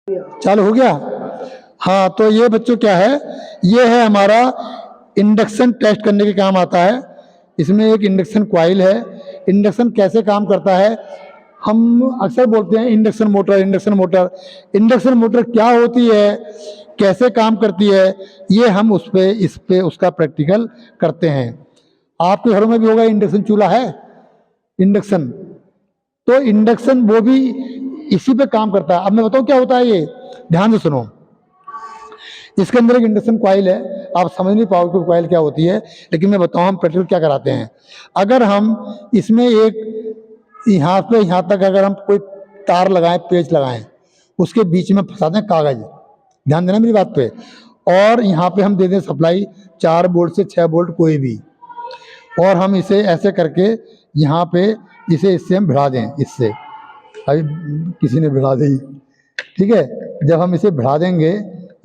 चालू हो गया। हाँ, तो ये बच्चों क्या है, ये है हमारा इंडक्शन टेस्ट करने के काम आता है। इसमें एक इंडक्शन कॉइल है। इंडक्शन कैसे काम करता है, हम अक्सर बोलते हैं induction motor, induction motor. Induction motor क्या होती है, कैसे काम करती है, ये हम इस पे उसका प्रैक्टिकल करते हैं। आपके घरों में भी होगा इंडक्शन चूल्हा है, इंडक्शन। तो इंडक्शन वो भी इसी पे काम करता है। अब मैं बताऊं क्या होता है ये, ध्यान से सुनो। इसके अंदर एक इंडक्शन कॉइल है, आप समझ नहीं पाओगे कि कॉइल क्या होती है, लेकिन मैं बताऊं हम प्रैक्टिकल क्या कराते हैं। अगर हम इसमें एक यहाँ पे यहाँ तक अगर हम कोई तार लगाएं, पेच लगाएं, उसके बीच में फंसा दें कागज, ध्यान देना मेरी बात पे, और यहाँ पे हम दे दें सप्लाई 4 वोल्ट से 6 वोल्ट कोई भी, और हम इसे ऐसे करके यहाँ पे इसे इससे हम भिड़ा दें, इससे अभी किसी ने भिड़ा दी, ठीक है। जब हम इसे भिड़ा देंगे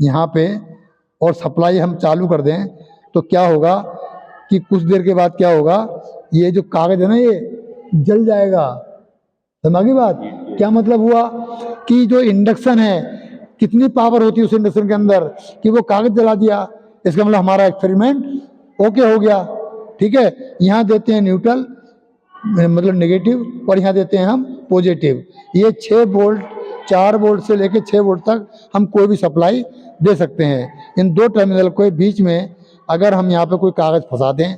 यहाँ पे और सप्लाई हम चालू कर दें, तो क्या होगा कि कुछ देर के बाद क्या होगा, ये जो कागज है ना ये जल जाएगा। समझी बात, क्या मतलब हुआ कि जो इंडक्शन है, कितनी पावर होती है उस इंडक्शन के अंदर कि वो कागज जला दिया। इसका मतलब हमारा एक्सपेरिमेंट ओके हो गया, ठीक है। यहाँ देते हैं न्यूट्रल मतलब नेगेटिव, और यहाँ देते हैं हम पॉजिटिव। ये 6 वोल्ट, 4 वोल्ट से लेकर 6 वोल्ट तक हम कोई भी सप्लाई दे सकते हैं। इन दो टर्मिनल के बीच में अगर हम यहाँ पे कोई कागज फंसा दें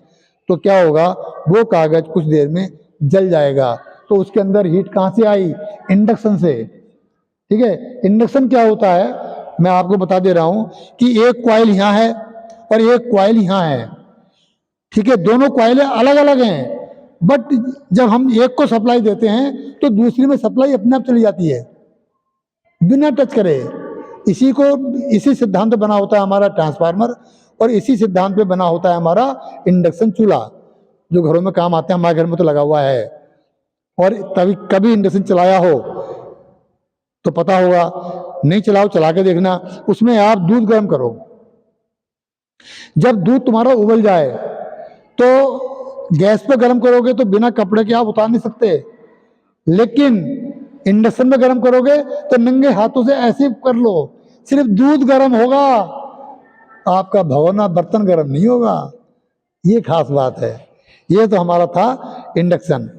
तो क्या होगा, वो कागज कुछ देर में जल जाएगा। तो उसके अंदर हीट कहाँ से आई, इंडक्शन से, ठीक है। इंडक्शन क्या होता है मैं आपको बता दे रहा हूँ कि एक कॉइल यहाँ है और एक कॉइल यहाँ है, ठीक है। दोनों कॉइलें अलग अलग हैं, बट जब हम एक को सप्लाई देते हैं तो दूसरी में सप्लाई अपने आप चली जाती है बिना टच करे। इसी सिद्धांत पे बना होता है हमारा ट्रांसफार्मर, और इसी सिद्धांत पे बना होता है हमारा इंडक्शन चूल्हा, जो घरों में काम आते हैं। हमारे घर में तो लगा हुआ है, और तभी कभी इंडक्शन चलाया हो तो पता होगा, नहीं चलाओ चला के देखना। उसमें आप दूध गर्म करो, जब दूध तुम्हारा उबल जाए तो गैस पे गर्म करोगे तो बिना कपड़े के आप उतार नहीं सकते, लेकिन इंडक्शन में गर्म करोगे तो नंगे हाथों से ऐसे कर लो, सिर्फ दूध गर्म होगा, आपका भगोना बर्तन गर्म नहीं होगा। ये खास बात है। ये तो हमारा था इंडक्शन।